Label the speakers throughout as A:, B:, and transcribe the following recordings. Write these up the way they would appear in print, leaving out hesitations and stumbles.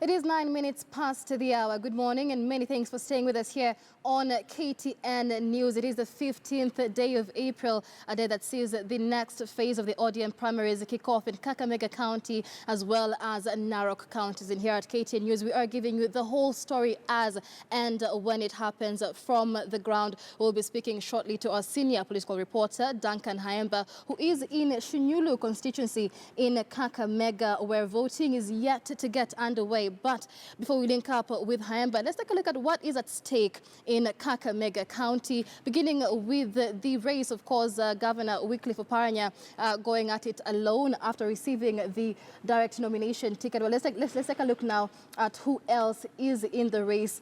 A: It is 9 minutes past the hour. Good morning and many thanks for staying with us here on KTN News. It is the 15th day of April, a day that sees the next phase of the ODM primaries kick off in Kakamega County as well as Narok counties. And here at KTN News, we are giving you the whole story as and when it happens from the ground. We'll be speaking shortly to our senior political reporter, Duncan Haemba, who is in Shinyulu constituency in Kakamega, where voting is yet to get underway. But before we link up with Haemba, let's take a look at what is at stake in Kakamega County, beginning with the race. Of course, Governor Wycliffe Oparanya going at it alone after receiving the direct nomination ticket. Well, let's take a look now at who else is in the race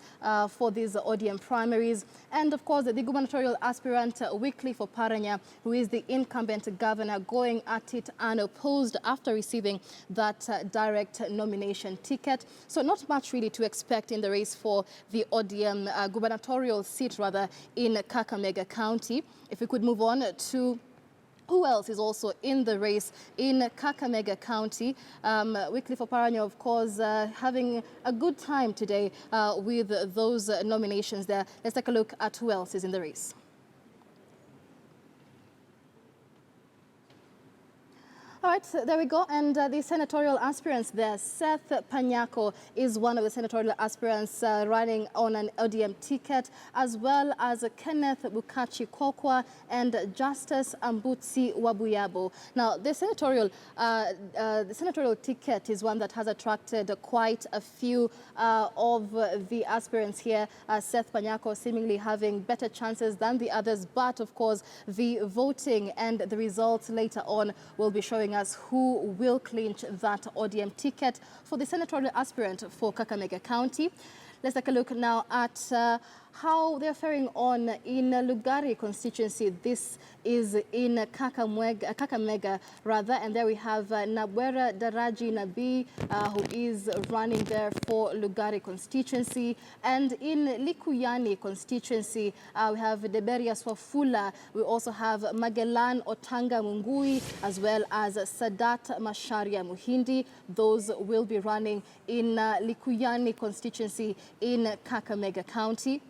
A: for these ODM primaries. And of course, the gubernatorial aspirant Wycliffe Oparanya, who is the incumbent governor, going at it unopposed after receiving that direct nomination ticket. So not much really to expect in the race for the ODM gubernatorial seat rather in Kakamega County. If we could move on to who else is also in the race in Kakamega County. Wycliffe Oparanya, of course, having a good time today with those nominations there. Let's take a look at who else is in the race. All right, so there we go. And the senatorial aspirants there. Seth Panyako is one of the senatorial aspirants running on an ODM ticket, as well as Kenneth Bukachi Kokwa and Justice Ambutsi Wabuyabo. Now, the senatorial ticket is one that has attracted quite a few of the aspirants here. Seth Panyako seemingly having better chances than the others, but of course, the voting and the results later on will be showing us who will clinch that ODM ticket for the senatorial aspirant for Kakamega County. Let's take a look now at how they're faring on in Lugari constituency. This is in Kakamega rather, and there we have Nabwera Daraji Nabi, who is running there for Lugari constituency. And in Likuyani constituency, we have Deberia Swafula. We also have Magellan Otanga Mungui, as well as Sadat Masharia Muhindi. Those will be running in Likuyani constituency in Kakamega County.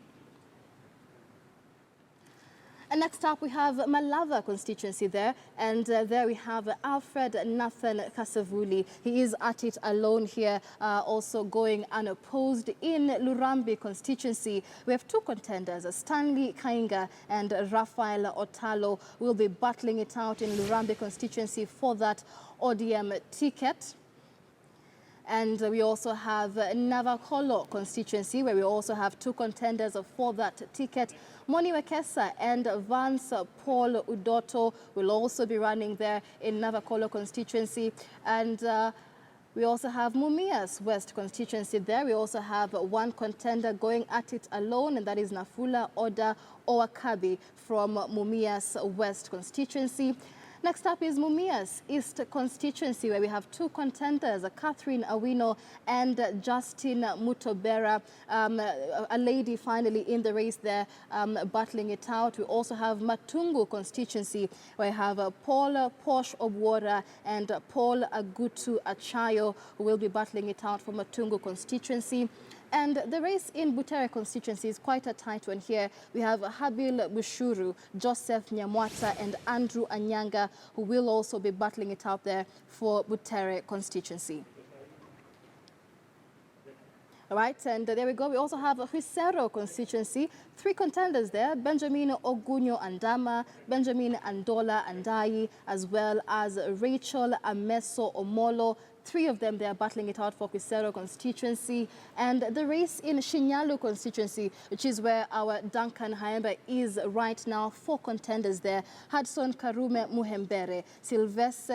A: And next up, we have Malava constituency there, and there we have Alfred Nathan Kasavuli. He is at it alone here, also going unopposed. In Lurambi constituency, we have two contenders, Stanley Kainga and Rafael Otalo, will be battling it out in Lurambi constituency for that ODM ticket. And we also have Navakolo constituency, where we also have two contenders for that ticket. Moni Wekesa and Vance Paul Udoto will also be running there in Navakolo constituency. And we also have Mumias West constituency there. We also have one contender going at it alone, and that is Nafula Oda Owakabi from Mumias West constituency. Next up is Mumias East constituency, where we have two contenders, Catherine Awino and Justin Mutobera, a lady finally in the race there, battling it out. We also have Matungu constituency, where we have Paul Posh Obwora and Paul Agutu Achayo, who will be battling it out for Matungu constituency. And the race in Butere constituency is quite a tight one here. We have Habil Bushuru, Joseph Nyamwata and Andrew Anyanga, who will also be battling it out there for Butere constituency. All right, and there we go. We also have Huisero constituency. Three contenders there, Benjamin Ogunyo Andama, Benjamin Andola Andai, as well as Rachel Ameso Omolo. Three of them, they are battling it out for Huisero constituency. And the race in Shinyalu constituency, which is where our Duncan Haemba is right now, four contenders there. Hudson Karume Muhembere, Silvas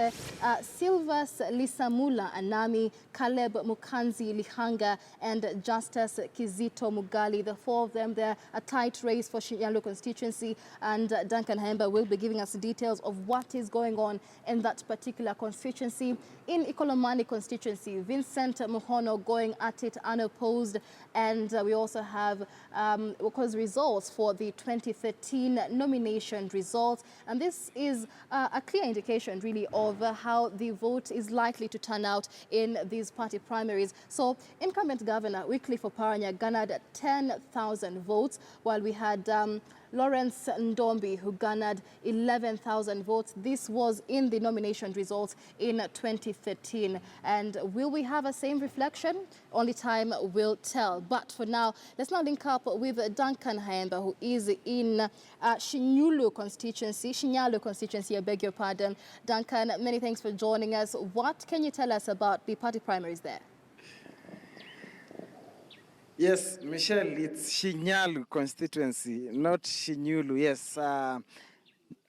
A: Lisamula Anami, Caleb Mukanzi Lihanga, and Justice Kizito Mugali. The four of them, they're a tight race for Shinyalu constituency. And Duncan Haemba will be giving us details of what is going on in that particular constituency. In Ikolomani Nyumbani constituency. Vincent Muhono going at it unopposed. And we also have, of course, results for the 2013 nomination results. And this is a clear indication, really, of how the vote is likely to turn out in these party primaries. So incumbent Governor Wycliffe Oparanya garnered 10,000 votes, while we had Lawrence Ndombi, who garnered 11,000 votes. This was in the nomination results in 2013. And will we have a same reflection? Only time will tell. But for now, let's now link up with Duncan Haemba, who is in Shinyalu constituency, I beg your pardon. Duncan, many thanks for joining us. What can you tell us about the party primaries there?
B: Yes, Michelle, it's Shinyalu constituency, not Shinyulu. Yes,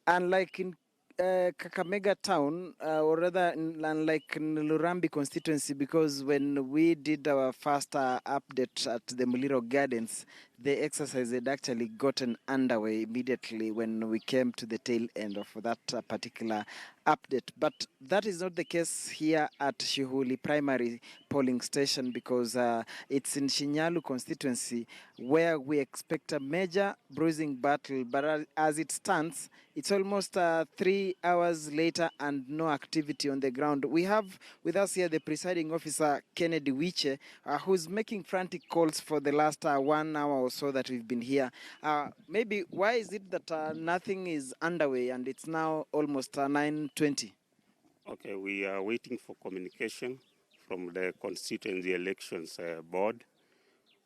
B: unlike in Kakamega town, or rather unlike in Lurambi constituency, because when we did our first update at the Muliro Gardens, the exercise had actually gotten underway immediately when we came to the tail end of that particular update. But that is not the case here at Shihuli Primary Polling Station, because it's in Shinyalu constituency where we expect a major bruising battle. But as it stands, it's almost 3 hours later and no activity on the ground. We have with us here the presiding officer, Kennedy Wiche, who's making frantic calls for the last 1 hour or so that we've been here. Maybe why is it that nothing is underway and it's now almost 9:20?
C: Okay, we are waiting for communication from the constituency elections board.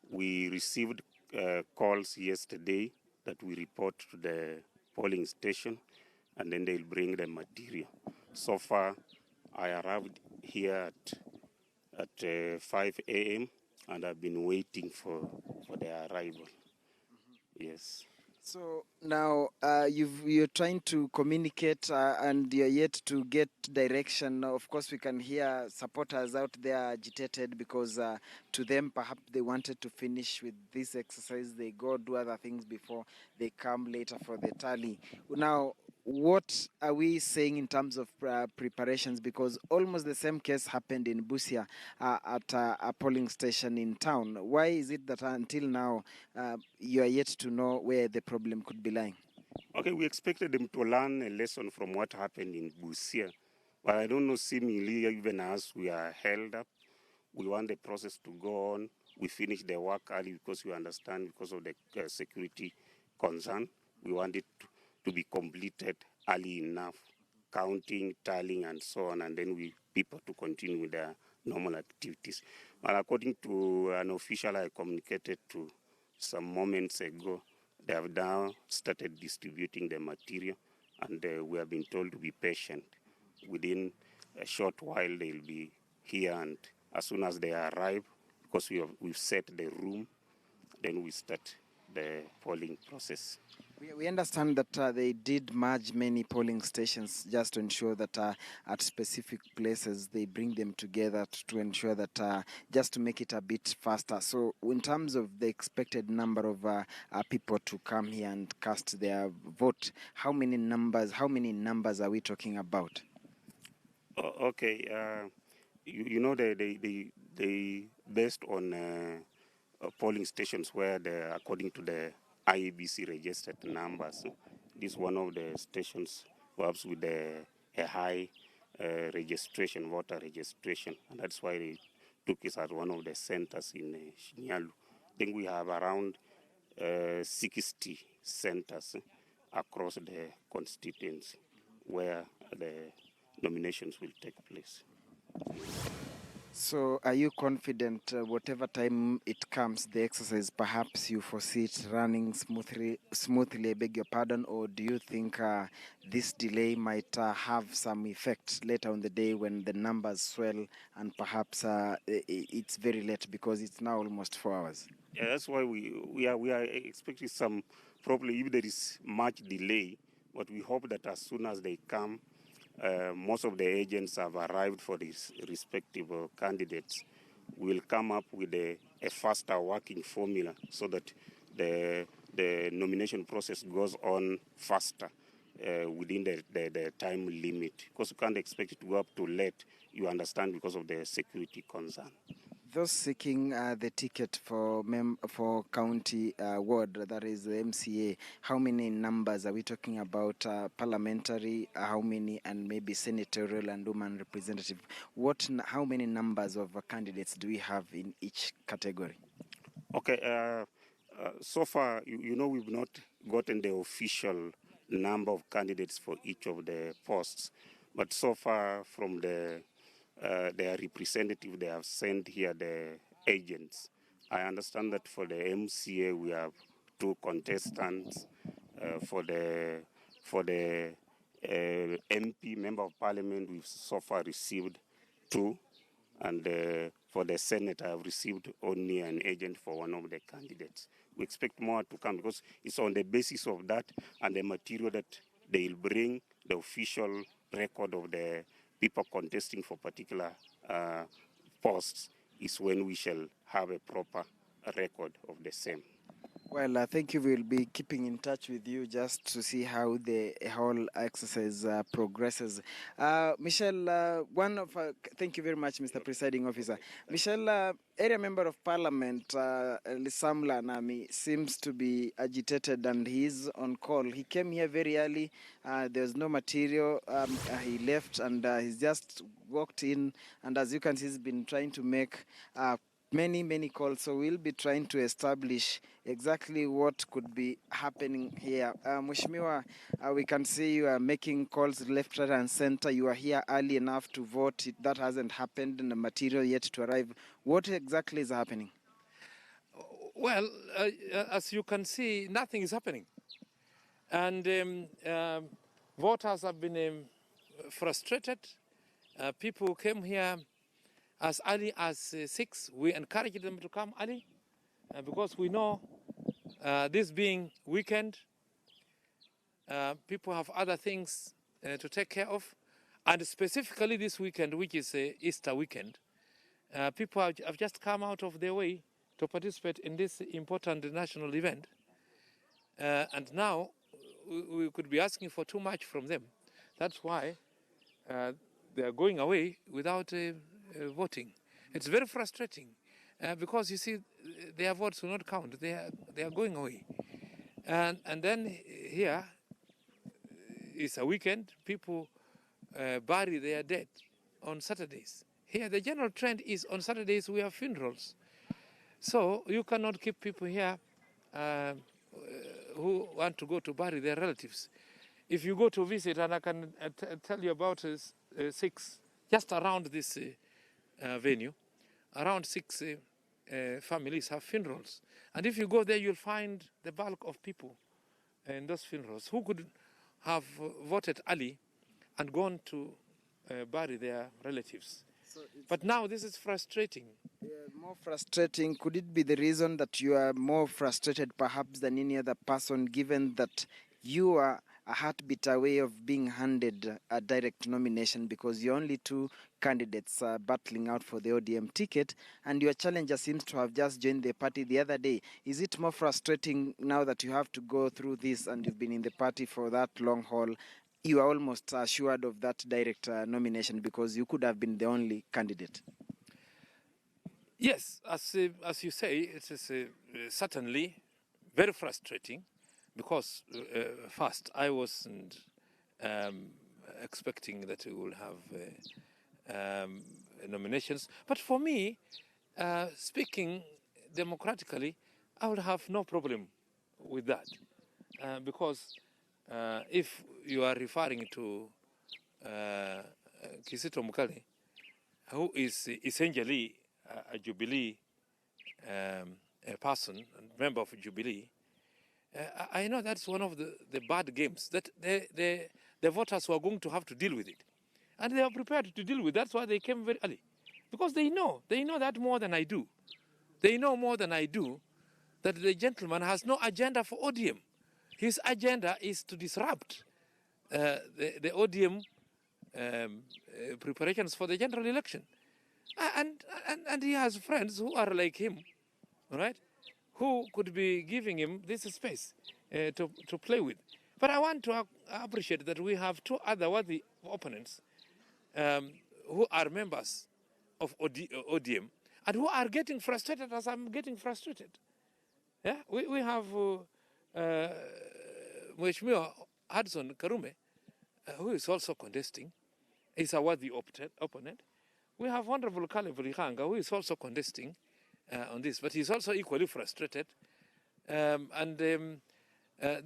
C: We received calls yesterday that we report to the polling station, and then they'll bring the material. So far, I arrived here at 5 a.m. and I've been waiting for their arrival. Yes.
B: So now you're trying to communicate and you're yet to get direction. Of course, we can hear supporters out there agitated because to them, perhaps they wanted to finish with this exercise. They go do other things before they come later for the tally. Now, what are we saying in terms of preparations? Because almost the same case happened in Busia at a polling station in town. Why is it that until now you are yet to know where the problem could be lying?
C: Okay, we expected them to learn a lesson from what happened in Busia. But I don't know, seemingly, even as we are held up, we want the process to go on. We finish the work early because we understand, because of the security concern, we want it to be completed early enough, counting, tallying, and so on, and then people to continue with their normal activities. But according to an official I communicated to some moments ago, they have now started distributing the material, and we have been told to be patient. Within a short while, they'll be here, and as soon as they arrive, because we've set the room, then we start the polling process.
B: We understand that they did merge many polling stations just to ensure that at specific places they bring them together to ensure that just to make it a bit faster. So in terms of the expected number of people to come here and cast their vote, how many numbers are we talking about?
C: Okay, you know they based on polling stations where according to the IEBC registered numbers. This is one of the stations perhaps with a high voter registration, and that's why they took it as one of the centers in Shinyalu. I think we have around 60 centers across the constituency where the nominations will take place.
B: So are you confident whatever time it comes, the exercise, perhaps you foresee it running smoothly, I beg your pardon, or do you think this delay might have some effect later on the day when the numbers swell and perhaps it's very late because it's now almost 4 hours?
C: Yeah, that's why we are expecting some, probably if there is much delay, but we hope that as soon as they come, most of the agents have arrived for these respective candidates. We'll come up with a faster working formula so that the nomination process goes on faster. within the time limit, because you can't expect it to go up to late, you understand, because of the security concern.
B: Those seeking the ticket for county ward, that is the MCA, how many numbers are we talking about? Parliamentary, how many, and maybe senatorial and woman representative? How many numbers of candidates do we have in each category?
C: Okay, so far, you know, we've not gotten the official number of candidates for each of the posts, but so far from their representative, they have sent here the agents. I understand that for the MCA, we have 2 contestants. For the MP, Member of Parliament, we've so far received 2. And for the Senate, I have received only an agent for one of the candidates. We expect more to come, because it's on the basis of that and the material that they will bring, the official record of the people contesting for particular posts, is when we shall have a proper record of the same.
B: Well, thank you. We'll be keeping in touch with you just to see how the whole exercise progresses. Michelle, thank you very much, Mr. Presiding Officer. Michelle, area member of Parliament, Lisamla Nami, seems to be agitated and he's on call. He came here very early. There's no material. He left and he's just walked in. And as you can see, he's been trying to make many calls, so we'll be trying to establish exactly what could be happening here. Mheshimiwa, we can see you are making calls left, right, and center. You are here early enough to vote. That hasn't happened, and the material yet to arrive. What exactly is happening?
D: Well, as you can see, nothing is happening. And voters have been frustrated. People came here as early as 6. We encourage them to come early because we know this being weekend, people have other things to take care of. And specifically this weekend, which is Easter weekend, people have just come out of their way to participate in this important national event. And now we could be asking for too much from them. That's why they are going away without voting. It's very frustrating because you see their votes will not count. They are going away, and then here is a weekend. People bury their dead on Saturdays. Here the general trend is on Saturdays we have funerals, so you cannot keep people here who want to go to bury their relatives. If you go to visit, and I can tell you about 6 just around this venue, around 6 families have funerals. And if you go there, you'll find the bulk of people in those funerals who could have voted early and gone to bury their relatives. But now this is frustrating.
B: More frustrating. Could it be the reason that you are more frustrated perhaps than any other person, given that you are a heartbeat away of being handed a direct nomination because you're only 2 candidates battling out for the ODM ticket, and your challenger seems to have just joined the party the other day? Is it more frustrating now that you have to go through this and you've been in the party for that long haul? You are almost assured of that direct nomination because you could have been the only candidate.
D: Yes, as you say, it is certainly very frustrating because first I wasn't expecting that we will have nominations. But for me, speaking democratically, I would have no problem with that because if you are referring to Kizito Mukale, who is essentially a Jubilee a person, a member of Jubilee, I know that's one of the bad games that the voters were going to have to deal with it. And they are prepared to deal with it. That's why they came very early. Because they know that more than I do. They know more than I do that the gentleman has no agenda for ODM. His agenda is to disrupt the ODM preparations for the general election. And he has friends who are like him, all right, who could be giving him this space to play with. But I want to appreciate that we have two other worthy opponents who are members of ODM and who are getting frustrated as I'm getting frustrated. Yeah, we have Mheshimiwa Hudson Karume, who is also contesting, is a worthy opponent. We have Honorable Caleb Rihanga, who is also contesting on this, but he's also equally frustrated.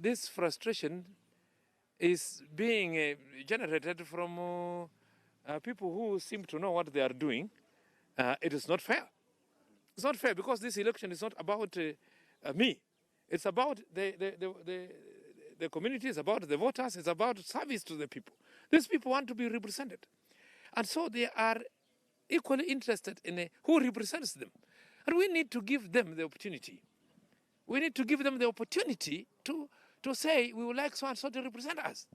D: This frustration is being generated from people who seem to know what they are doing. It is not fair. It's not fair because this election is not about me. It's about the community, it's about the voters, it's about service to the people. These people want to be represented. And so they are equally interested in who represents them. And we need to give them the opportunity. We need to give them the opportunity to say, we would like so and so to represent us.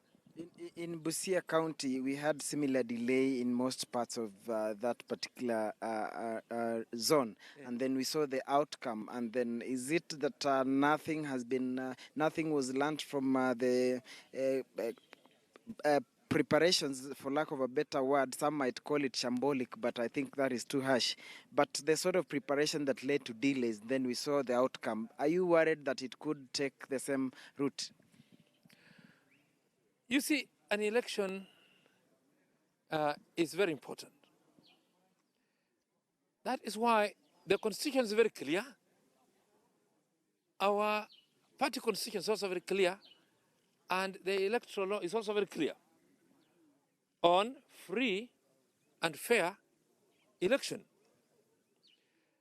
B: In Busia County, we had similar delay in most parts of that particular zone, and then we saw the outcome. And then, is it that nothing has been, nothing was learned from the preparations, for lack of a better word? Some might call it shambolic, but I think that is too harsh. But the sort of preparation that led to delays, then we saw the outcome. Are you worried that it could take the same route?
D: You see, an election is very important. That is why the constitution is very clear. Our party constitution is also very clear, and the electoral law is also very clear on free and fair election.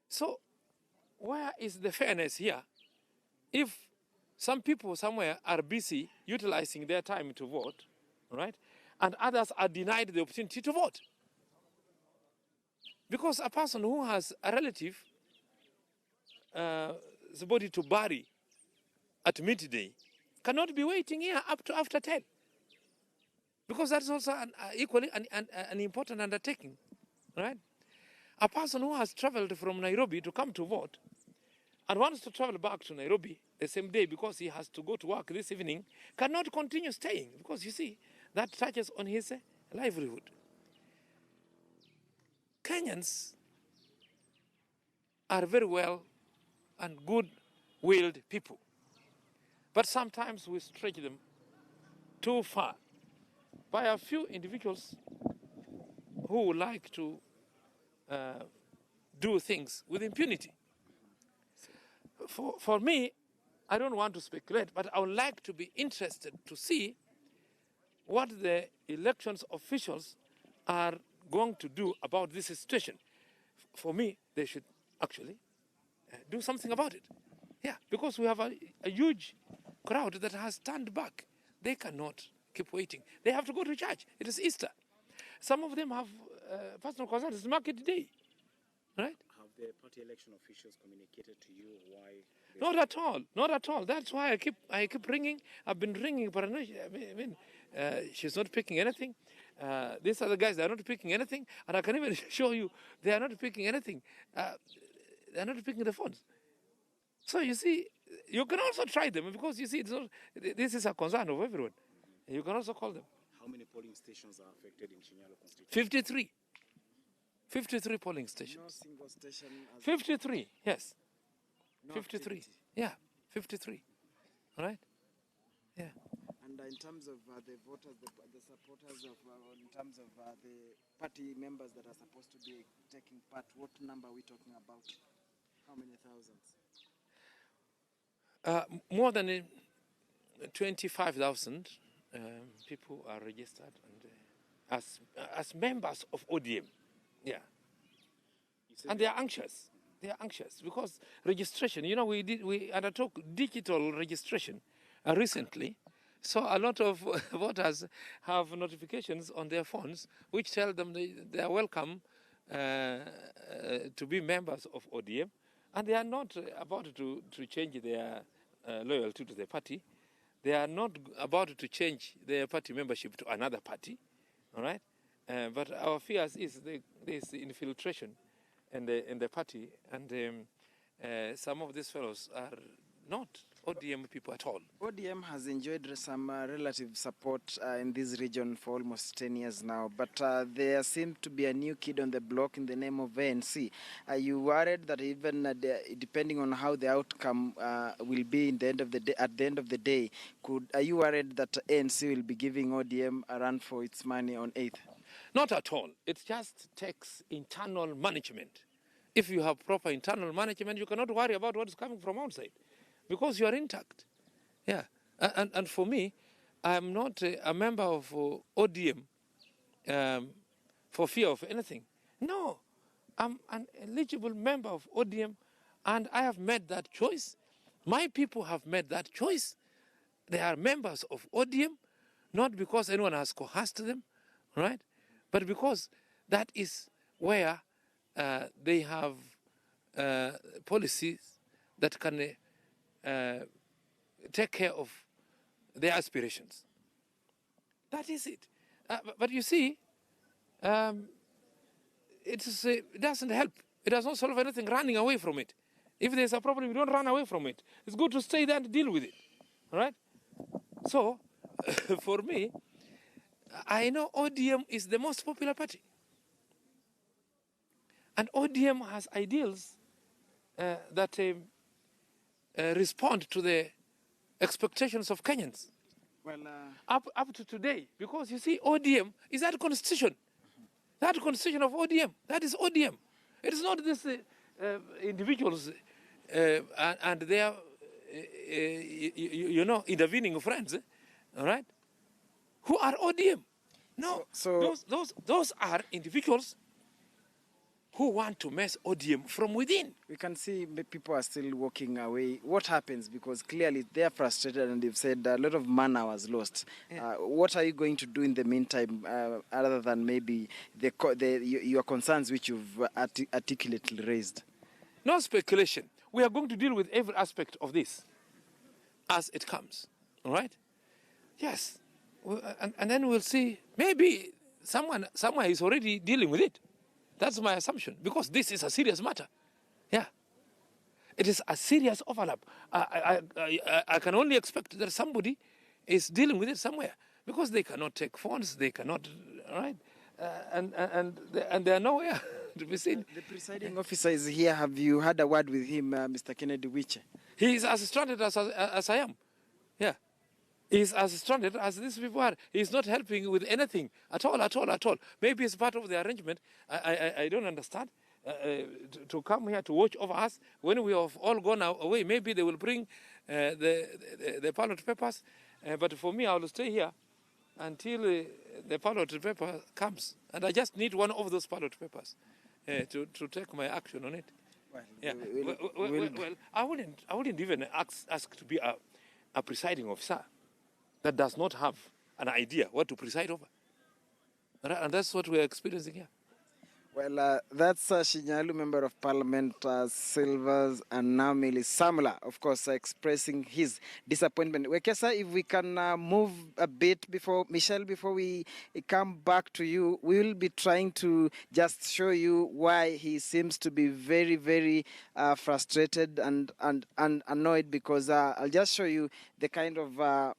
D: So where is the fairness here? If some people somewhere are busy utilizing their time to vote, right? And others are denied the opportunity to vote. Because a person who has a relative, somebody to bury at midday, cannot be waiting here up to after 10. Because that's also equally an important undertaking, right? A person who has traveled from Nairobi to come to vote and wants to travel back to Nairobi the same day because he has to go to work this evening, cannot continue staying because, you see, that touches on his livelihood. Kenyans are very well and good-willed people, but sometimes we stretch them too far by a few individuals who would like to do things with impunity. For me, I don't want to speculate, but I would like to be interested to see what the elections officials are going to do about this situation. For me, they should actually do something about it. Yeah, because we have a huge crowd that has turned back. They cannot keep waiting. They have to go to church. It is Easter. Some of them have personal concerns. It's market day, right?
E: Have the party election officials communicated to you why?
D: Not at all. Not at all. That's why I keep ringing. I've been ringing. She's not picking anything. These are the guys. They are not picking anything, and I can even show you they are not picking anything. They are not picking the phones. So you see, you can also try them because you see, it's not, this is a concern of everyone. You can also call them.
E: How many polling stations are affected in Shinyalo constituency?
D: 53 polling stations.
B: No single station.
D: 53, yes.
B: No
D: 53.
B: activity.
D: Yeah, 53. All right? Yeah.
B: And in terms of the voters, the supporters of, in terms of the party members that are supposed to be taking part, what number are we talking about? How many thousands?
D: More than 25,000 people are registered and, as members of ODM. Yeah. And they are anxious. They are anxious because registration, you know, we undertook digital registration recently. So a lot of voters have notifications on their phones which tell them they are welcome to be members of ODM, and they are not about to change their loyalty to the party. They are not about to change their party membership to another party, all right? But our fears is this infiltration in the party, and some of these fellows are not ODM people at all.
B: ODM has enjoyed some relative support in this region for almost 10 years now, but there seems to be a new kid on the block in the name of ANC. Are you worried that even depending on how the outcome will be in the end of the day, at the end of the day, are you worried that ANC will be giving ODM a run for its money on 8th?
D: Not at all. It just takes internal management. If you have proper internal management, you cannot worry about what is coming from outside, because you are intact. Yeah. And for me, I'm not a member of ODM for fear of anything. No, I'm an eligible member of ODM, and I have made that choice. My people have made that choice. They are members of ODM, not because anyone has coerced them, right? But because that is where they have policies that can take care of their aspirations. That is it. But you see, it doesn't help. It does not solve anything running away from it. If there's a problem, you don't run away from it. It's good to stay there and deal with it. All right? So, for me, I know ODM is the most popular party. And ODM has ideals that respond to the expectations of Kenyans.
B: Well,
D: Up to today, because you see, ODM is that constitution. That constitution of ODM, that is ODM. It is not this individuals and their, intervening friends, all right, who are ODM. No,
B: so
D: those are individuals who want to mess ODM from within.
B: we can see people are still walking away. What happens? Because clearly they are frustrated and they've said a lot of mana was lost.
D: Yeah.
B: What are you going to do in the meantime, other than maybe your concerns which you've articulately raised?
D: No speculation. We are going to deal with every aspect of this as it comes. All right? Yes. And then we'll see. Maybe someone somewhere is already dealing with it. That's my assumption, because this is a serious matter. Yeah. It is a serious overlap. I can only expect that somebody is dealing with it somewhere, because they cannot take phones, they cannot, all right? And they are nowhere to be seen.
B: The presiding officer is here. Have you had a word with him, Mr. Kennedy Wiche?
D: He is as stranded as I am. Yeah. He is as stranded as these people are. He is not helping with anything at all. Maybe it's part of the arrangement. I don't understand. To come here to watch over us when we have all gone away. Maybe they will bring the ballot papers. But for me, I will stay here until the ballot paper comes. And I just need one of those ballot papers to take my action on it.
B: Well,
D: Yeah. Well, I wouldn't even ask to be a presiding officer that does not have an idea what to preside over. And that's what we're experiencing here.
B: Well, that's Shinyalu Member of Parliament Silvers and Namili Samla, of course, expressing his disappointment. Wekesa, if we can move a bit before we come back to you, we will be trying to just show you why he seems to be very, very frustrated and annoyed, because I'll just show you the kind of I'll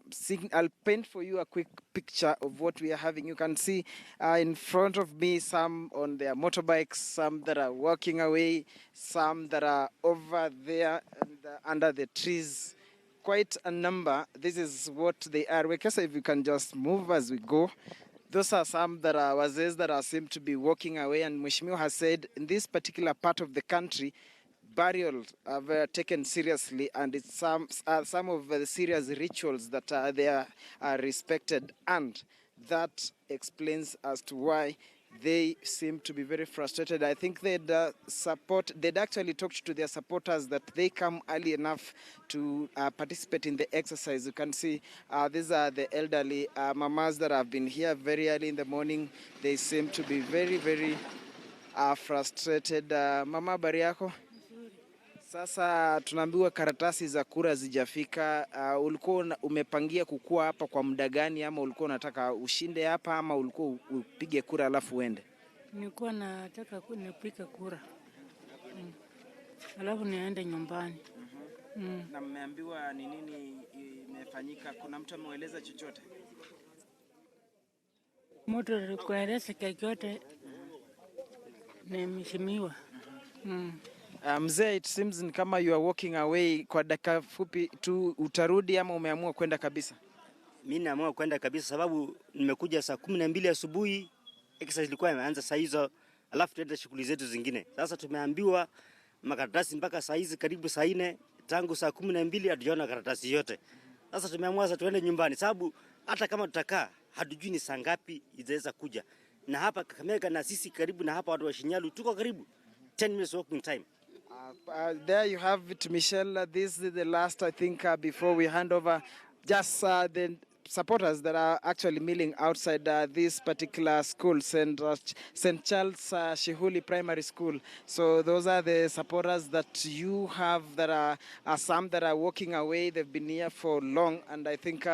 B: paint for you a quick picture of what we are having. You can see in front of me some on their motorbikes, some that are walking away, some that are over there and, under the trees. Quite a number. This is what they are. Wekesa, if you can just move as we go. Those are some that are wazes that are seem to be walking away. And Mheshimiwa has said in this particular part of the country, burials are taken seriously, and it's some of the serious rituals that are there are respected, and that explains as to why they seem to be very frustrated. I think they'd actually talked to their supporters that they come early enough to participate in the exercise. You can see these are the elderly mamas that have been here very early in the morning. They seem to be very, very frustrated. Mama, habari yako? Sasa tunaambiwa karatasi za kura zijafika. Ulikuwa umepangia kukua hapa kwa muda gani, ama ulikuwa unataka ushinde hapa, ama ulikuwa upige kura alafu uende?
F: Nilikuwa nataka nipige kura. Alafu niende nyumbani.
B: Na mmeambiwa ni nini imefanyika? Kuna mtu ameeleza chochote?
F: Mtu alikueleza chochote ni mheshimiwa.
B: Mzee, it seems ni kama you are walking away. Kwa dakika fupi tu utarudi ama umeamua kwenda kabisa?
G: Mimi naamua kwenda kabisa sababu nimekuja saa 12 asubuhi, exercise ilikuwa imeanza saa hizo, alafu tuende shughuli zetu zingine. Sasa tumeambiwa makaratasi mpaka saa hizi karibu saa 4, tangu saa 12 hatujaona karatasi yote. Sasa tumeamua sasa tuende nyumbani sababu hata kama tutakaa hatujui ni saa ngapi itaweza kuja. Na hapa Kakamega na sisi karibu na hapa watu wa Shinyalu tuko karibu 10 minutes walking time.
B: There you have it, Michelle. This is the last, I think, before we hand over, just the supporters that are actually milling outside this particular school, St. Charles Shihuli Primary School. So those are the supporters that you have that are some that are walking away. They've been here for long, and I think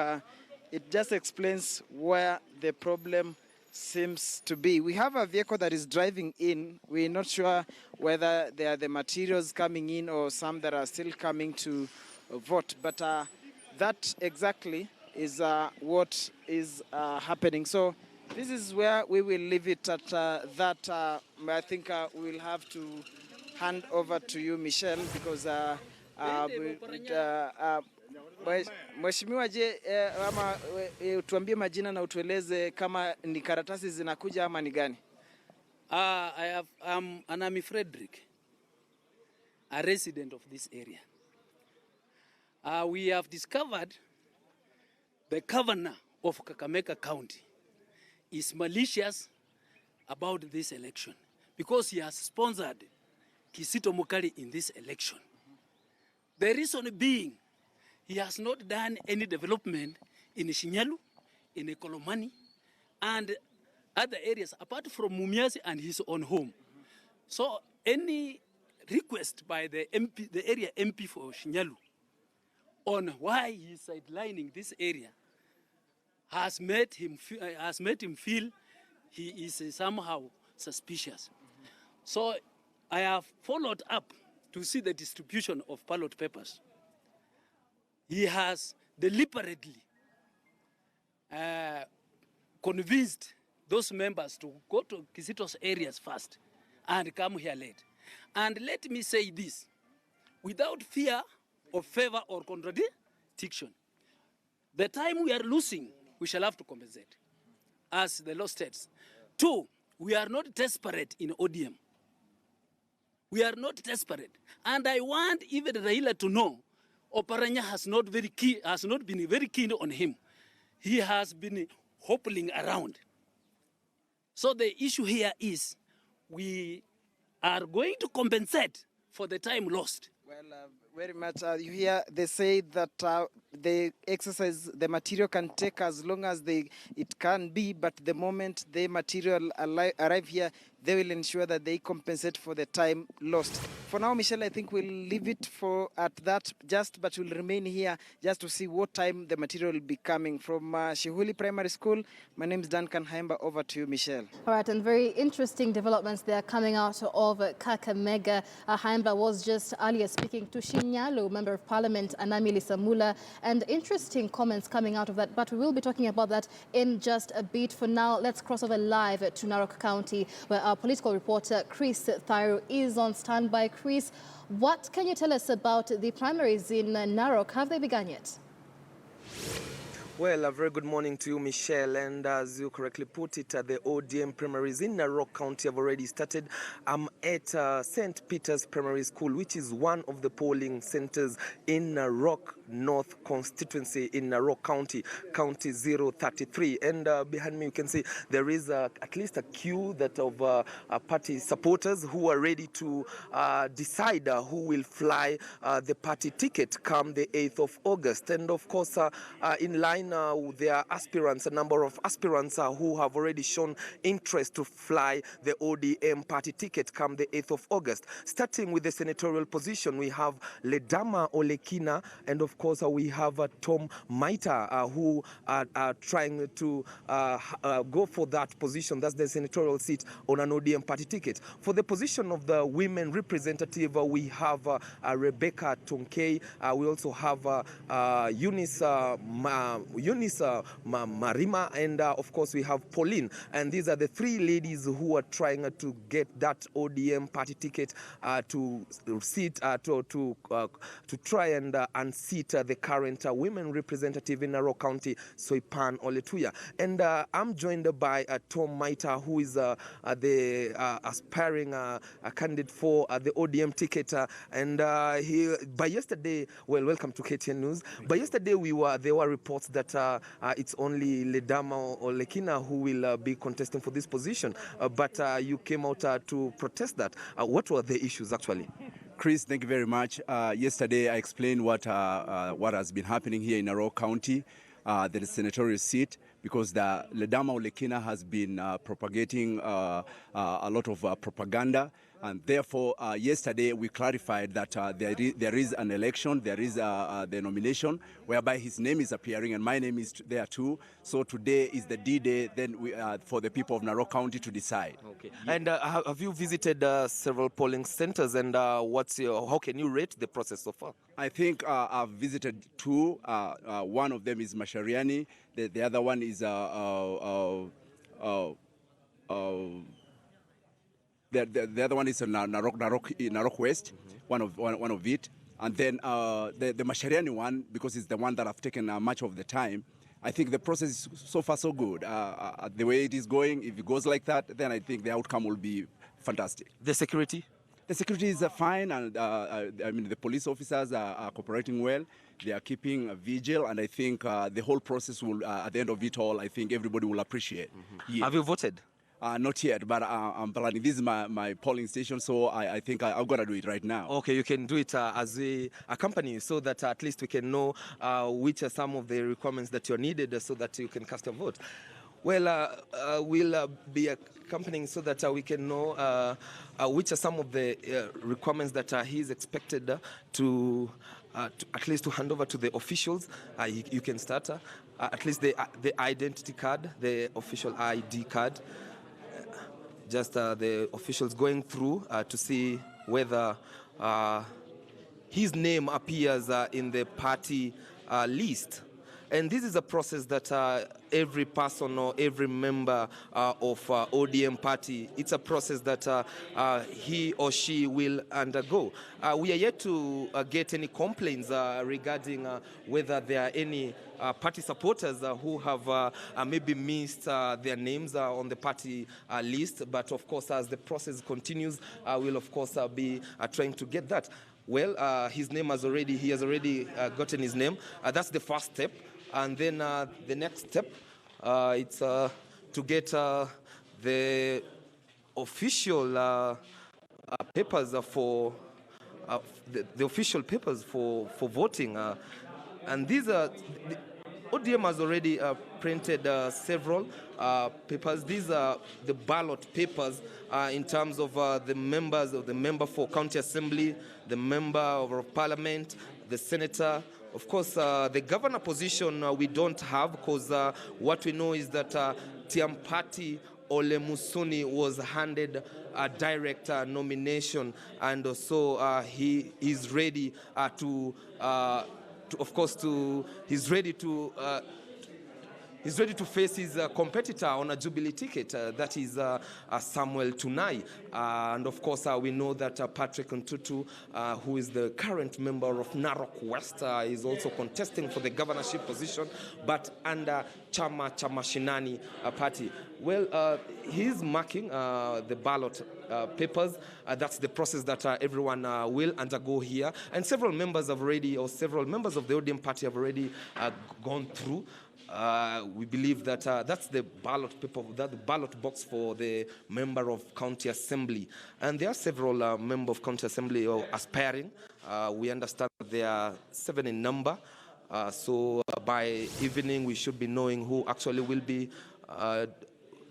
B: it just explains where the problem seems to be. We have a vehicle that is driving in. We're not sure whether they are the materials coming in or some that are still coming to vote, but that exactly is what is happening. So this is where we will leave it at that. I think we'll have to hand over to you, Michelle, because Mheshimiwa, je, ama tuambie majina na utueleze kama ni karatasi zinakuja ama ni gani?
H: I'm Anami Frederick, a resident of this area. We have discovered the governor of Kakamega County is malicious about this election because he has sponsored Kisito Mukali in this election. The reason being, he has not done any development in Shinyalu, in Kolomani, and other areas apart from Mumias and his own home. So any request by the MP, the area MP for Shinyalu, on why he is sidelining this area has made him feel he is somehow suspicious. So I have followed up to see the distribution of ballot papers. He has deliberately convinced those members to go to Kisito's areas first and come here late. And let me say this, without fear of favor or contradiction, the time we are losing, we shall have to compensate, as the law states. 2, we are not desperate in ODM. We are not desperate. And I want even Raila to know Oparanya has not been very keen on him. He has been hopping around. So the issue here is we are going to compensate for the time lost.
B: Well, very much. You hear they say that the exercise, the material can take as long as it can be, but the moment the material arrive here, they will ensure that they compensate for the time lost. For now, Michelle, I think we'll leave it at that, but we'll remain here just to see what time the material will be coming. From Shihuli Primary School, my name is Duncan Haimba. Over to you, Michelle.
A: All right, and very interesting developments there coming out of Kakamega. Haimba was just earlier speaking to Shinyalu, Member of Parliament Anamili Samula, and interesting comments coming out of that. But we will be talking about that in just a bit. For now, let's cross over live to Narok County, where our political reporter Chris Thairo is on standby. Chris, what can you tell us about the primaries in Narok? Have they begun yet?
I: Well, a very good morning to you, Michelle. And as you correctly put it, the ODM primaries in Narok County have already started. I'm at St. Peter's Primary School, which is one of the polling centers in Narok North constituency in Narok County, County 033. And behind me, you can see there is at least a queue that of party supporters who are ready to decide who will fly the party ticket come the 8th of August. And of course, in line there are aspirants, a number of aspirants who have already shown interest to fly the ODM party ticket come the 8th of August. Starting with the senatorial position, we have Ledama Olekina and of of course, we have Tom Maita, who are trying to go for that position. That's the senatorial seat on an ODM party ticket. For the position of the women representative, we have Rebecca Tonkei. We also have Eunice Marima, and of course we have Pauline. And these are the three ladies who are trying to get that ODM party ticket to sit to try and unseat the current women representative in Narok County, Soipan Oletuya. And I'm joined by Tom Maita, who is the aspiring candidate for the ODM ticket. And by yesterday, well, welcome to KTN News. By yesterday, there were reports that it's only Ledama Olekina who will be contesting for this position. But you came out to protest that. What were the issues actually?
J: Chris, thank you very much. Yesterday, I explained what has been happening here in Narok County, the senatorial seat, because the Ledama Olekina has been propagating a lot of propaganda. And therefore, yesterday we clarified that there is an election, there is the nomination, whereby his name is appearing and my name is there too. So today is the D-Day then for the people of Narok County to decide.
I: Okay. And have you visited several polling centers, and how can you rate the process so far?
J: I think I've visited two. One of them is Mashariani. The other one is the other one is Narok West, one of it. And then the Mashariani one, because it's the one that I've taken much of the time, I think the process is so far so good. The way it is going, if it goes like that, then I think the outcome will be fantastic.
I: The security?
J: The security is fine, and I mean the police officers are cooperating well. They are keeping vigil, and I think the whole process will, at the end of it all, I think everybody will appreciate.
I: Yeah. Have you voted?
J: Not yet, but I'm planning. This is my polling station, so I think I'm going to do it right now.
I: Okay, you can do it as a company, so that at least we can know which are some of the requirements that you're needed so that you can cast a vote. Well, we'll be accompanying so that we can know which are some of the requirements that he's expected to at least to hand over to the officials. You can start at least the identity card, the official ID card. Just the officials going through to see whether his name appears in the party list. And this is a process that every person or every member of ODM party, it's a process that he or she will undergo. We are yet to get any complaints regarding whether there are any party supporters who have maybe missed their names on the party list. But of course, as the process continues, we'll of course be trying to get that. Well, he has already gotten his name. That's the first step. And then the next step, it's to get the official papers for the official papers for voting. And these are the ODM has already printed several papers. These are the ballot papers in terms of the member for county assembly, the member of parliament, the senator. Of course, the governor position we don't have, because what we know is that Tiampati Ole Musuni was handed a direct nomination, and so he is ready he's ready to face his competitor on a Jubilee ticket, that is Samuel Tunai. And of course, we know that Patrick Ntutu, who is the current member of Narok West, is also contesting for the governorship position, but under Chama Chamashinani party. Well, he's marking the ballot papers. That's the process that everyone will undergo here. And several members of the ODM party have already gone through. We believe that that's the ballot paper, the ballot box for the member of county assembly. And there are several members of county assembly aspiring. We understand there are 7 in number. So by evening, we should be knowing who actually will be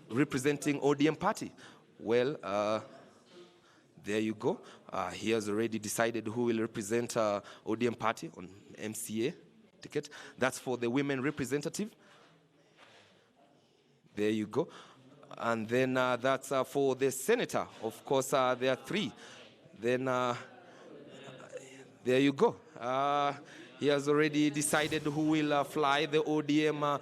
I: representing ODM party. Well, there you go. He has already decided who will represent ODM party on MCA ticket. That's for the women representative. There you go. And then that's for the senator. Of course, there are 3. Then there you go. He has already decided who will fly the ODM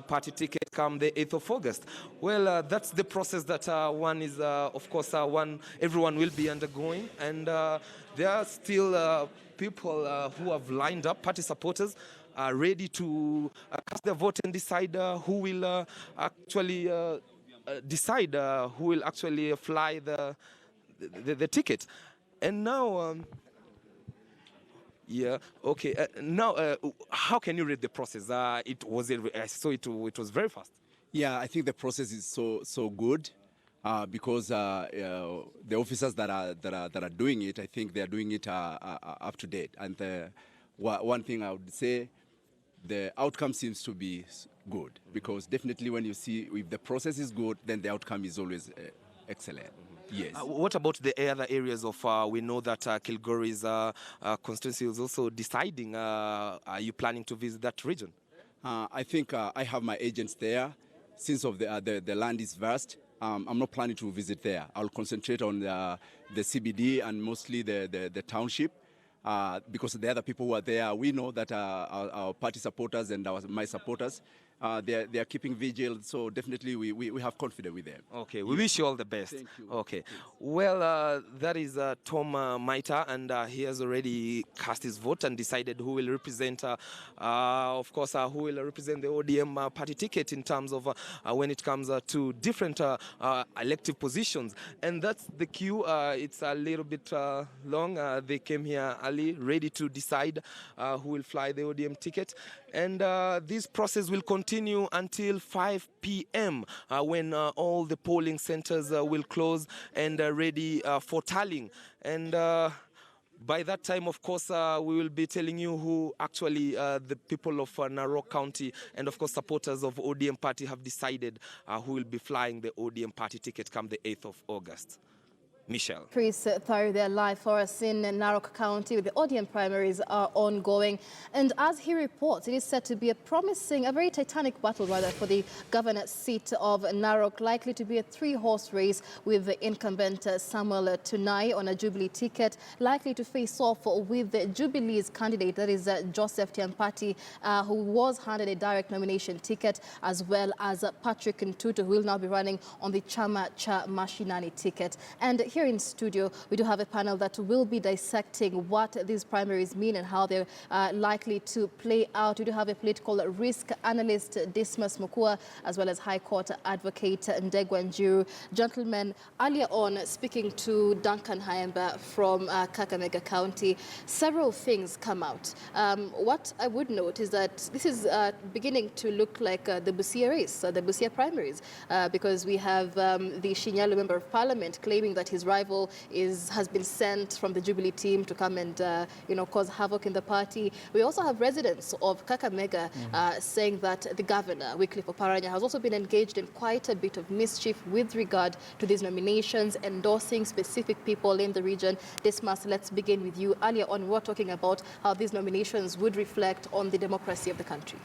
I: party ticket come the 8th of August. Well, that's the process that one is, of course, everyone will be undergoing. And there are still people who have lined up, party supporters, are ready to cast their vote and decide who will actually fly the ticket. And now, yeah, okay. Now, how can you read the process? I saw it was very fast.
J: Yeah, I think the process is so good because the officers that are doing it, I think they are doing it up to date. And one thing I would say, the outcome seems to be good, because definitely when you see if the process is good, then the outcome is always excellent. Yes.
I: What about the other areas of, we know that Kilgore's constituency is also deciding, are you planning to visit that region?
J: I think I have my agents there. Since the land is vast, I'm not planning to visit there. I'll concentrate on the CBD and mostly the township. Because the other people who are there, we know that our party supporters and my supporters, they are keeping vigil, so definitely we have confidence with them.
I: Okay, we wish you all the best.
J: Thank you.
I: Okay, well, that is Tom Maita, and he has already cast his vote and decided who will represent, of course, who will represent the ODM party ticket in terms of when it comes to different elective positions. And that's the queue. It's a little bit long. They came here early, ready to decide who will fly the ODM ticket. And this process will continue until 5 p.m. When all the polling centers will close and ready for tallying. And by that time, of course, we will be telling you who actually the people of Narok County and, of course, supporters of ODM party have decided who will be flying the ODM party ticket come the 8th of August. Michelle.
A: Chris Tharu there live for us in Narok County with the ODM primaries are ongoing. And as he reports, it is said to be a very titanic battle rather for the governor's seat of Narok, likely to be a 3-horse race with the incumbent Samuel Tunai on a Jubilee ticket, likely to face off with the Jubilee's candidate, that is Joseph Tiampati, who was handed a direct nomination ticket, as well as Patrick Ntutu, who will now be running on the Chama Cha Mashinani ticket. And here in studio, we do have a panel that will be dissecting what these primaries mean and how they're likely to play out. We do have a political risk analyst, Dismas Mukua, as well as High Court advocate Ndegwa Njiru. Gentlemen, earlier on, speaking to Duncan Haemba from Kakamega County, several things come out. What I would note is that this is beginning to look like the Busia race, the Busia primaries, because we have the Shinyalu Member of Parliament claiming that his rival has been sent from the Jubilee team to come and cause havoc in the party. We also have residents of Kakamega saying that the governor, Wycliffe Oparanya, has also been engaged in quite a bit of mischief with regard to these nominations, endorsing specific people in the region. Dismas, let's begin with you. Earlier on, we were talking about how these nominations would reflect on the democracy of the country.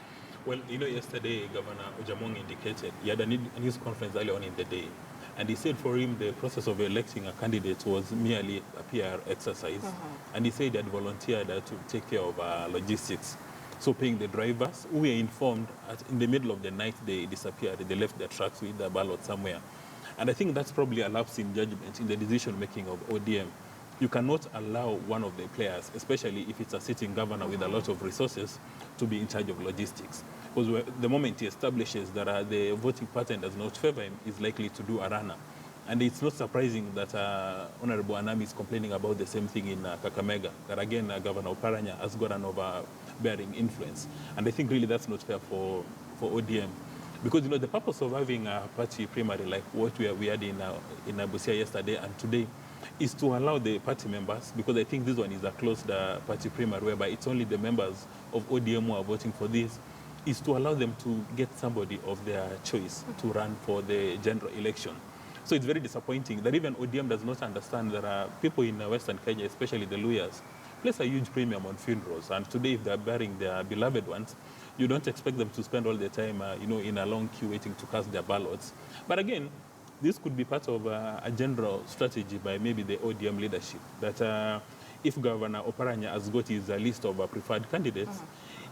K: Well, yesterday, Governor Ojamong indicated he had a news conference earlier on in the day. And he said for him the process of electing a candidate was merely a PR exercise. And he said he had volunteered to take care of logistics. So paying the drivers, who were informed in the middle of the night they disappeared. They left their trucks with the ballot somewhere. And I think that's probably a lapse in judgment in the decision-making of ODM. You cannot allow one of the players, especially if it's a sitting governor with a lot of resources, to be in charge of logistics. Because the moment he establishes that the voting pattern does not favor him, is likely to do a runner. And it's not surprising that Honorable Anami is complaining about the same thing in Kakamega, that again, Governor Oparanya has got an overbearing influence. And I think really that's not fair for ODM. Because the purpose of having a party primary like what we had in Busia yesterday and today is to allow the party members, because I think this one is a closed party primary whereby it's only the members of ODM who are voting for this, is to allow them to get somebody of their choice to run for the general election. So it's very disappointing that even ODM does not understand there are people in Western Kenya, especially the Luyas, place a huge premium on funerals. And today, if they're burying their beloved ones, you don't expect them to spend all their time, in a long queue waiting to cast their ballots. But again, this could be part of a general strategy by maybe the ODM leadership that if Governor Oparanya has got his list of preferred candidates,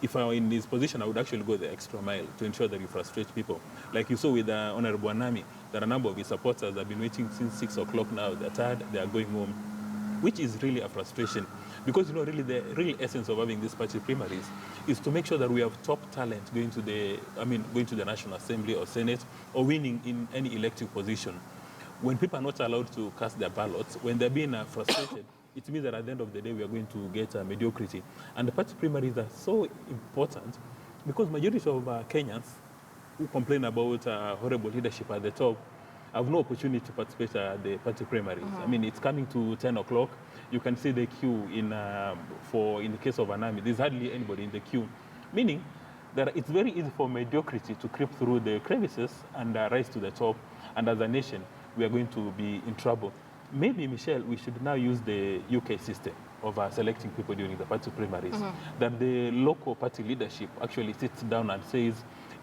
K: if I were in his position, I would actually go the extra mile to ensure that you frustrate people. Like you saw with Honorable Anami, that a number of his supporters have been waiting since 6 o'clock now. They're tired, they are going home, which is really a frustration. Because, really the real essence of having these party primaries is to make sure that we have top talent going to the National Assembly or Senate or winning in any elective position. When people are not allowed to cast their ballots, when they're being frustrated, it means that at the end of the day, we are going to get mediocrity. And the party primaries are so important because majority of Kenyans who complain about horrible leadership at the top have no opportunity to participate at the party primaries. I mean, it's coming to 10 o'clock. You can see the queue in the case of Anami. There's hardly anybody in the queue, meaning that it's very easy for mediocrity to creep through the crevices and rise to the top. And as a nation, we are going to be in trouble. Maybe, Michelle, we should now use the UK system of selecting people during the party primaries, that the local party leadership actually sits down and says,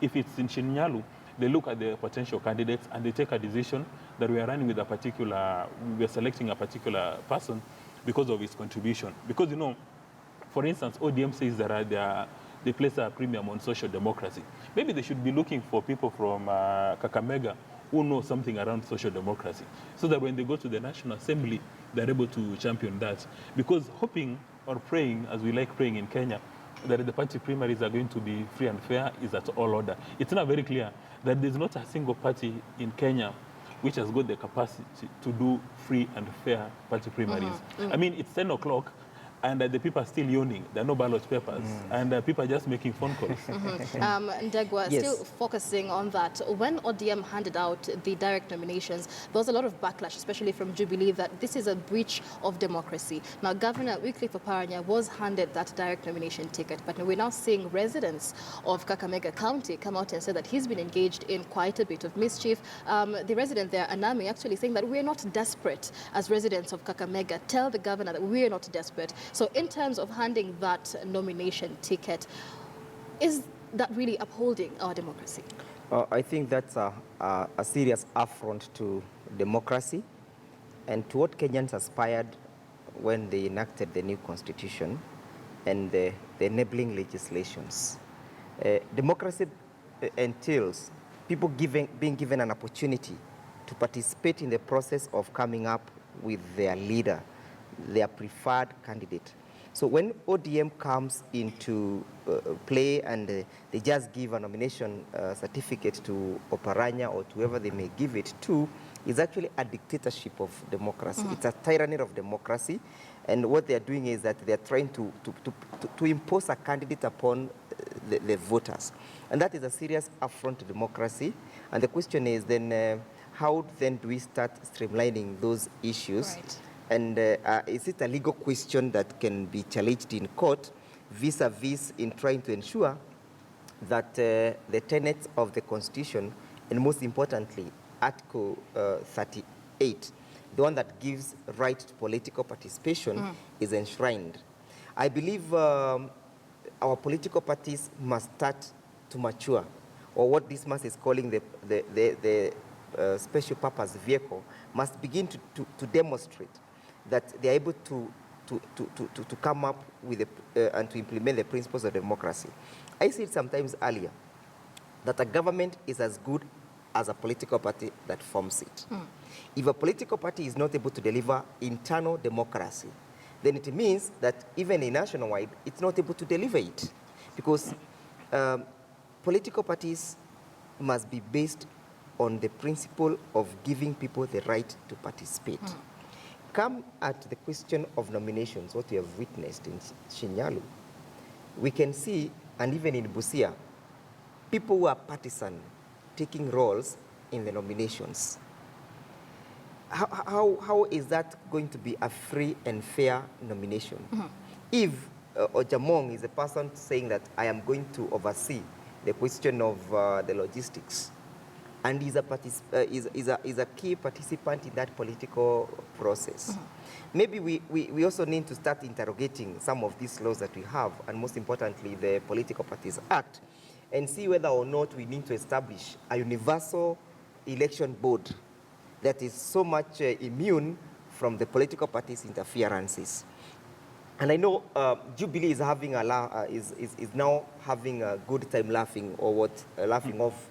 K: if it's in Shinyalu, they look at the potential candidates and they take a decision that we are selecting a particular person because of his contribution. Because, for instance, ODM says that they place a premium on social democracy. Maybe they should be looking for people from Kakamega who know something around social democracy, so that when they go to the National Assembly, they're able to champion that. Because hoping or praying, as we like praying in Kenya, that the party primaries are going to be free and fair is at all order. It's now very clear that there's not a single party in Kenya which has got the capacity to do free and fair party primaries. I mean, it's 10 o'clock, and the people are still yawning. There are no ballot papers, and people are just making phone calls.
A: Ndegwa,
G: Yes.
A: still focusing on that, when ODM handed out the direct nominations, there was a lot of backlash, especially from Jubilee, that this is a breach of democracy. Now, Governor Wycliffe Oparanya was handed that direct nomination ticket, but we're now seeing residents of Kakamega County come out and say that he's been engaged in quite a bit of mischief. The resident there, Anami, actually saying that we're not desperate as residents of Kakamega. Tell the governor that we're not desperate. So in terms of handing that nomination ticket, is that really upholding our democracy?
L: I think that's a serious affront to democracy and to what Kenyans aspired when they enacted the new constitution and the enabling legislations. Democracy entails people being given an opportunity to participate in the process of coming up with their leader, their preferred candidate. So when ODM comes into play and they just give a nomination certificate to Oparanya or to whoever they may give it to, is actually a dictatorship of democracy. It's a tyranny of democracy. And what they're doing is that they're trying to impose a candidate upon the voters. And that is a serious affront to democracy. And the question is then, how then do we start streamlining those issues?
A: Right.
L: And is it a legal question that can be challenged in court vis-a-vis in trying to ensure that the tenets of the Constitution, and most importantly, Article 38, the one that gives right to political participation, is enshrined? I believe our political parties must start to mature, or what this man is calling the special purpose vehicle, must begin to demonstrate that they are able to come up with and to implement the principles of democracy. I said sometimes earlier that a government is as good as a political party that forms it. If a political party is not able to deliver internal democracy, then it means that even in nationwide, it's not able to deliver it. Because political parties must be based on the principle of giving people the right to participate. Come at the question of nominations, what we have witnessed in Shinyalu, we can see, and even in Busia, people who are partisan taking roles in the nominations. How is that going to be a free and fair nomination? If Ojamong is a person saying that I am going to oversee the question of the logistics, and is a key participant in that political process. Maybe we also need to start interrogating some of these laws that we have, and most importantly, the Political Parties Act, and see whether or not we need to establish a universal election board that is so much immune from the political parties' interferences. And I know Jubilee is having is now having a good time laughing laughing off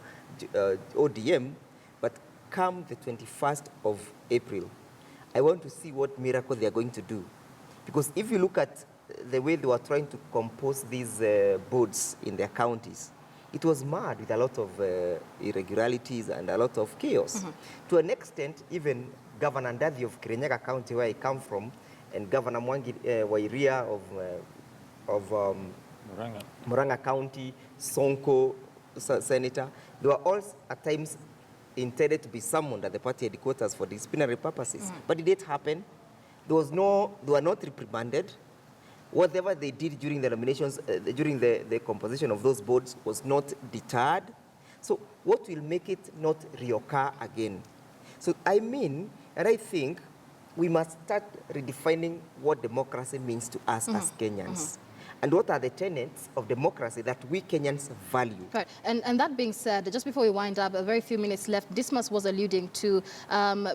L: ODM, but come the 21st of April, I want to see what miracle they are going to do. Because if you look at the way they were trying to compose these boards in their counties, it was mad with a lot of irregularities and a lot of chaos. To an extent, even Governor Ndadi of Kirinyaga County, where I come from, and Governor Mwangi Wairia of Murang'a County, Sonko Senator, they were all at times intended to be summoned at the party headquarters for disciplinary purposes. But it didn't happen. They were not reprimanded. Whatever they did during the nominations, during the composition of those boards was not deterred. So what will make it not reoccur again? So I mean, and I think we must start redefining what democracy means to us as Kenyans. And what are the tenets of democracy that we Kenyans value?
A: Right. And that being said, just before we wind up, a very few minutes left, Dismas was alluding to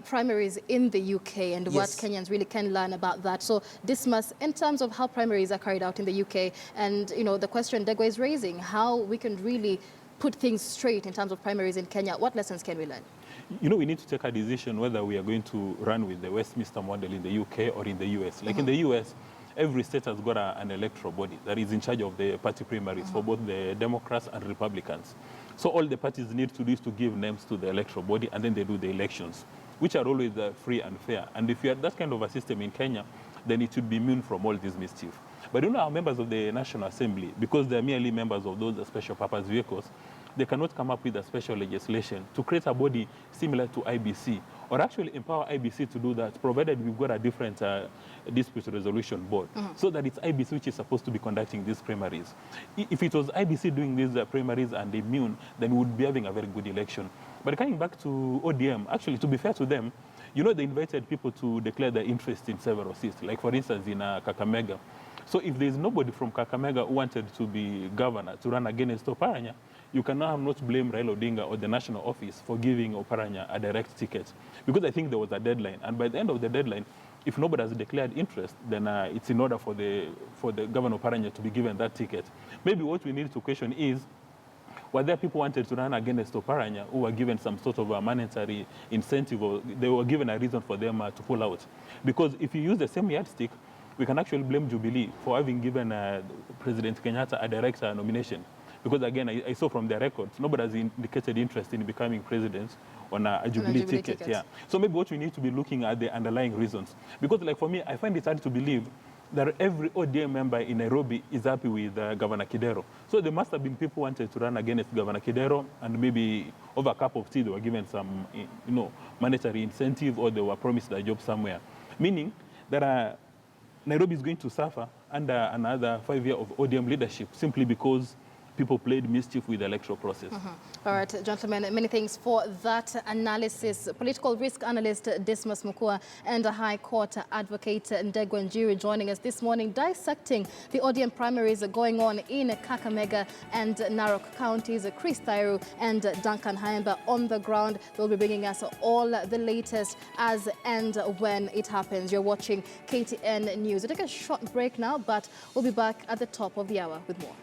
A: primaries in the UK and what Kenyans really can learn about that. So Dismas, in terms of how primaries are carried out in the UK, and you know the question Degwa is raising, how we can really put things straight in terms of primaries in Kenya, what lessons can we learn?
K: You know, we need to take a decision whether we are going to run with the Westminster model in the UK or in the US. Like in the US, every state has got an electoral body that is in charge of the party primaries for both the Democrats and Republicans. So all the parties need to do is to give names to the electoral body, and then they do the elections, which are always free and fair. And if you had that kind of a system in Kenya, then it should be immune from all this mischief. But you know, our members of the National Assembly, because they're merely members of those special purpose vehicles, they cannot come up with a special legislation to create a body similar to IBC, or actually empower IBC to do that, provided we've got a different dispute resolution board, so that it's IBC which is supposed to be conducting these primaries. If it was IBC doing these primaries and immune, then we would be having a very good election. But coming back to ODM, actually, to be fair to them, you know, they invited people to declare their interest in several seats, like for instance in Kakamega. So if there's nobody from Kakamega who wanted to be governor to run against Oparanya, you can now not blame Raila Odinga or the national office for giving Oparanya a direct ticket, because I think there was a deadline, and by the end of the deadline, if nobody has declared interest, then it's in order for the Governor Oparanya to be given that ticket. Maybe what we need to question is, were there people who wanted to run against Oparanya who were given some sort of a monetary incentive, or they were given a reason for them to pull out? Because if you use the same yardstick, we can actually blame Jubilee for having given President Kenyatta a direct nomination. Because again, I saw from their records, nobody has indicated interest in becoming president on a Jubilee ticket. Yeah. So maybe what we need to be looking at the underlying reasons. Because like for me, I find it hard to believe that every ODM member in Nairobi is happy with Governor Kidero. So there must have been people who wanted to run against Governor Kidero, and maybe over a cup of tea they were given some, you know, monetary incentive, or they were promised a job somewhere. Meaning that Nairobi is going to suffer under another 5 years of ODM leadership simply because people played mischief with the electoral process.
A: All right, gentlemen, many thanks for that analysis. Political risk analyst Dismas Mukua and a High Court advocate Ndegwa Njiri joining us this morning, dissecting the ODM primaries going on in Kakamega and Narok counties. Chris Thairu and Duncan Haemba on the ground will be bringing us all the latest as and when it happens. You're watching KTN News. We'll take a short break now, but we'll be back at the top of the hour with more.